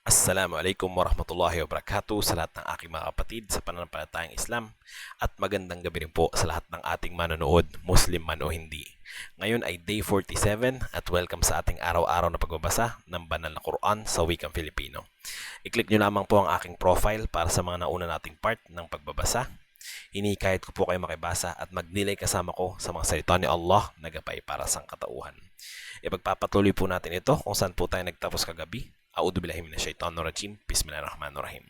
Assalamualaikum warahmatullahi wabarakatuh sa lahat ng aking mga kapatid sa pananampalatayang Islam at magandang gabi rin po sa lahat ng ating manonood, Muslim man o hindi. Ngayon ay day 47 at welcome sa ating araw-araw na pagbabasa ng banal na Quran sa wikang Filipino. I-click nyo lamang po ang aking profile para sa mga nauna nating part ng pagbabasa. Hinikayat ko po kayo makibasa at magnilay kasama ko sa mga salita ni Allah na gabay para sa katauhan. Ipagpapatuloy po natin ito kung saan po tayo nagtapos kagabi. A'udhu billahi minasyaitonir rajim. Bismillahirrahmanirrahim.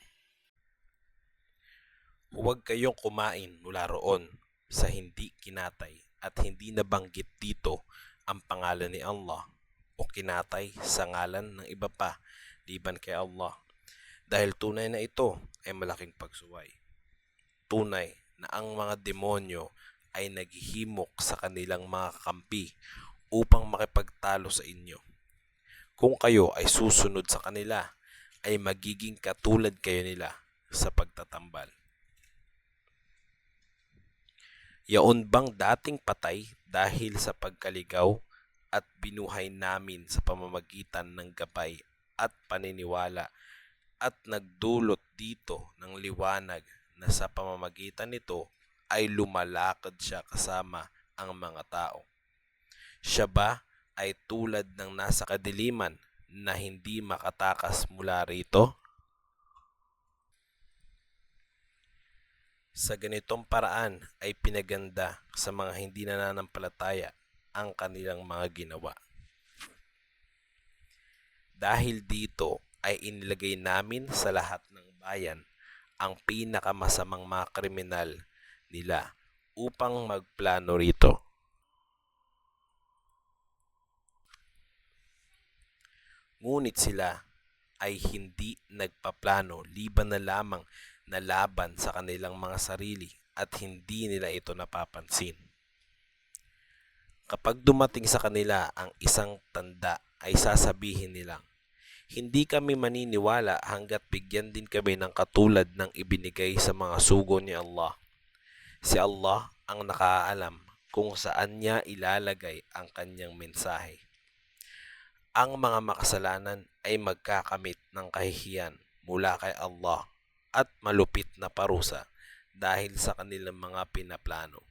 Huwag kayong kumain mula roon sa hindi kinatay at hindi nabanggit dito ang pangalan ni Allah o kinatay sa ngalan ng iba pa liban kay Allah. Dahil tunay na ito ay malaking pagsuway. Tunay na ang mga demonyo ay naghihimok sa kanilang mga kakampi upang makipagtalo sa inyo. Kung kayo ay susunod sa kanila, ay magiging katulad kayo nila sa pagtatambal. Yaon bang dating patay dahil sa pagkaligaw at binuhay namin sa pamamagitan ng gabay at paniniwala at nagdulot dito ng liwanag na sa pamamagitan nito ay lumalakad siya kasama ang mga tao. Siya ba ay tulad ng nasa kadiliman na hindi makatakas mula rito? Sa ganitong paraan ay pinaganda sa mga hindi nananampalataya ang kanilang mga ginawa. Dahil dito ay inilagay namin sa lahat ng bayan ang pinakamasamang mga kriminal nila upang magplano rito. Ngunit sila ay hindi nagpaplano liban na lamang na laban sa kanilang mga sarili at hindi nila ito napapansin. Kapag dumating sa kanila ang isang tanda ay sasabihin nilang, hindi kami maniniwala hanggat bigyan din kami ng katulad ng ibinigay sa mga sugo ni Allah. Si Allah ang nakaalam kung saan niya ilalagay ang kanyang mensahe. Ang mga makasalanan ay magkakamit ng kahihiyan mula kay Allah at malupit na parusa dahil sa kanilang mga pinaplano.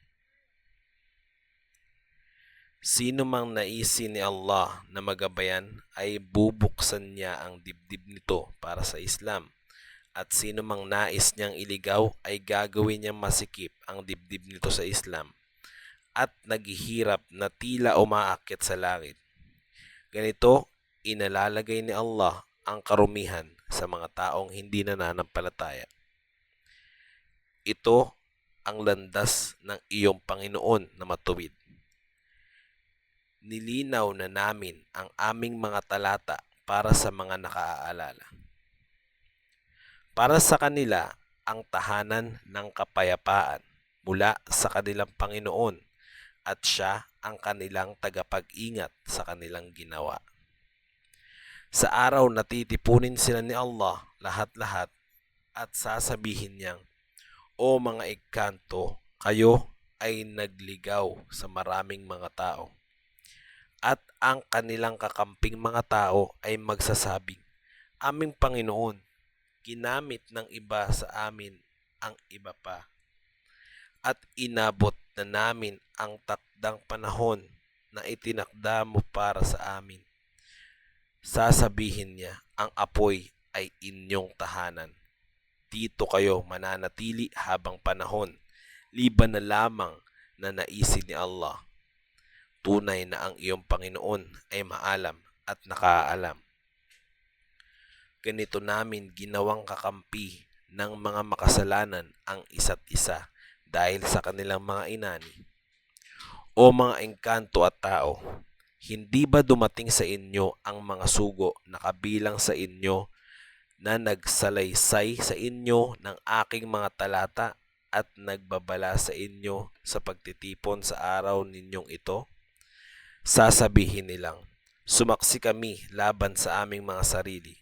Sino mang naisin ni Allah na magabayan ay bubuksan niya ang dibdib nito para sa Islam, at sino mang nais niyang iligaw ay gagawin niyang masikip ang dibdib nito sa Islam at naghihirap na tila umaakyat sa langit. Ganito, inalalagay ni Allah ang karumihan sa mga taong hindi nananampalataya. Ito ang landas ng iyong Panginoon na matuwid. Nilinaw na namin ang aming mga talata para sa mga nakaaalala. Para sa kanila ang tahanan ng kapayapaan mula sa kanilang Panginoon at siya ang kanilang tagapag-ingat sa kanilang ginawa. Sa araw na titipunin sila ni Allah lahat-lahat at sasabihin niyang, O mga engkanto, kayo ay nagligaw sa maraming mga tao. At ang kanilang kakamping mga tao ay magsasabing, Aming Panginoon, ginamit ng iba sa amin ang iba pa. At inabot na namin ang takdang panahon na itinakda mo para sa amin. Sasabihin niya, ang apoy ay inyong tahanan. Dito kayo mananatili habang panahon, liban na lamang na naisin ni Allah. Tunay na ang iyong Panginoon ay maalam at nakaalam. Ganito namin ginawang kakampi ng mga makasalanan ang isa't isa dahil sa kanilang mga inani. O mga engkanto at tao, hindi ba dumating sa inyo ang mga sugo na kabilang sa inyo na nagsalaysay sa inyo ng aking mga talata at nagbabala sa inyo sa pagtitipon sa araw ninyong ito? Sasabihin nilang, sumaksi kami laban sa aming mga sarili.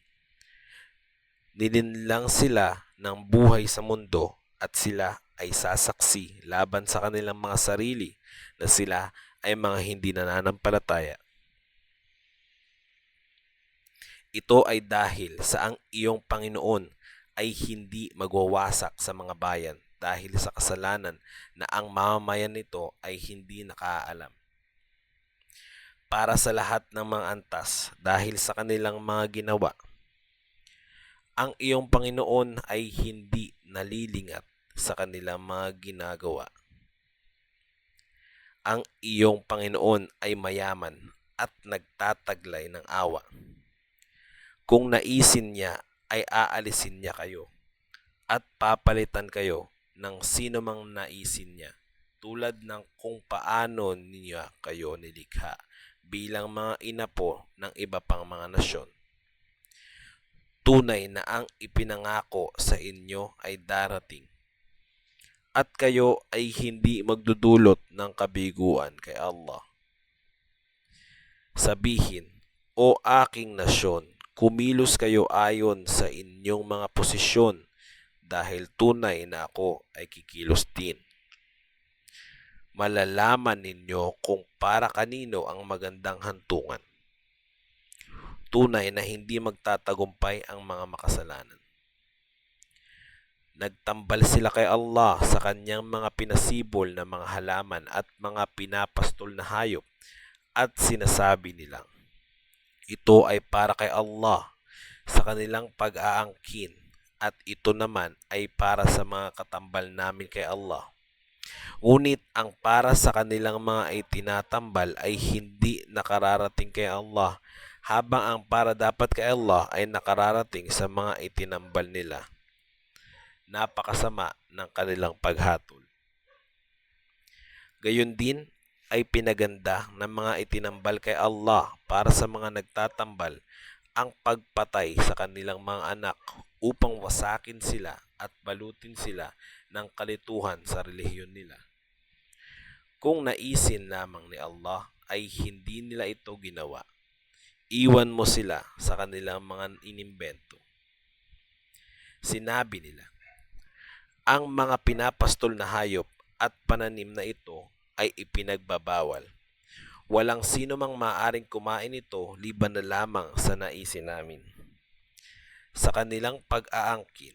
Nilinlang sila ng buhay sa mundo at sila ay sasaksi laban sa kanilang mga sarili na sila ay mga hindi nananampalataya. Ito ay dahil sa ang iyong Panginoon ay hindi magwawasak sa mga bayan dahil sa kasalanan na ang mamamayan nito ay hindi nakaalam. Para sa lahat ng mga antas dahil sa kanilang mga ginawa, ang iyong Panginoon ay hindi nalilingat sa kanilang mga ginagawa. Ang iyong Panginoon ay mayaman at nagtataglay ng awa. Kung naisin niya ay aalisin niya kayo at papalitan kayo ng sino mang naisin niya, tulad ng kung paano niya kayo nilikha bilang mga inapo ng iba pang mga nasyon. Tunay na ang ipinangako sa inyo ay darating at kayo ay hindi magdudulot ng kabiguan kay Allah. Sabihin, O aking nasyon, kumilos kayo ayon sa inyong mga posisyon dahil tunay na ako ay kikilos din. Malalaman ninyo kung para kanino ang magandang hantungan. Tunay na hindi magtatagumpay ang mga makasalanan. Nagtambal sila kay Allah sa kanyang mga pinasibol na mga halaman at mga pinapastol na hayop at sinasabi nilang, ito ay para kay Allah sa kanilang pag-aangkin at ito naman ay para sa mga katambal namin kay Allah. Ngunit ang para sa kanilang mga itinatambal ay hindi nakararating kay Allah, habang ang para dapat kay Allah ay nakararating sa mga itinambal nila. Napakasama ng kanilang paghatol. Gayon din ay pinaganda ng mga itinambal kay Allah para sa mga nagtatambal ang pagpatay sa kanilang mga anak upang wasakin sila at balutin sila ng kalituhan sa relihiyon nila. Kung naisin lamang ni Allah ay hindi nila ito ginawa. Iwan mo sila sa kanilang mga inimbento. Sinabi nila, ang mga pinapastol na hayop at pananim na ito ay ipinagbabawal. Walang sino mang maaring kumain ito liban na lamang sa naisin namin. Sa kanilang pag-aangkin,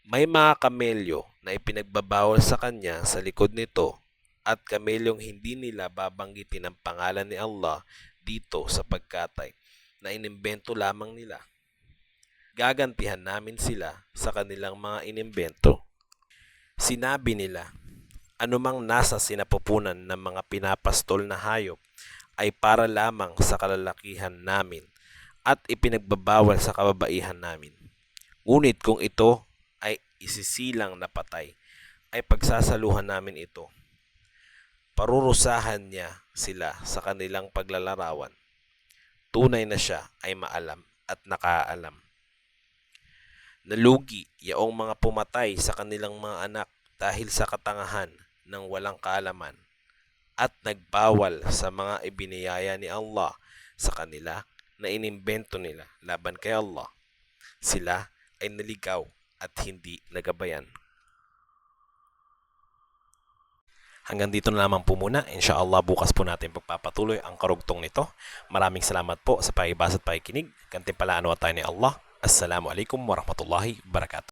may mga kamelyo na ipinagbabawal sa kanya sa likod nito at kamelyong hindi nila babanggitin ang pangalan ni Allah dito sa pagkatay na inimbento lamang nila. Gagantihan namin sila sa kanilang mga inimbento. Sinabi nila, anumang nasa sinapupunan ng mga pinapastol na hayop ay para lamang sa kalalakihan namin at ipinagbabawal sa kababaihan namin. Ngunit kung ito ay isisilang na patay, ay pagsasaluhan namin ito. Parurusahan niya sila sa kanilang paglalarawan. Tunay na siya ay maalam at nakaalam. Nalugi yaong mga pumatay sa kanilang mga anak dahil sa katangahan ng walang kaalaman at nagbawal sa mga ibiniyaya ni Allah sa kanila na inimbento nila laban kay Allah. Sila ay naligaw at hindi nagabayan. Hanggang dito na lamang po muna. Inshallah bukas po natin pagpapatuloy ang karugtong nito. Maraming salamat po sa pakibasa at pakikinig. Gantimpalaan nawa tayo ni Allah. Assalamualaikum warahmatullahi wabarakatuh.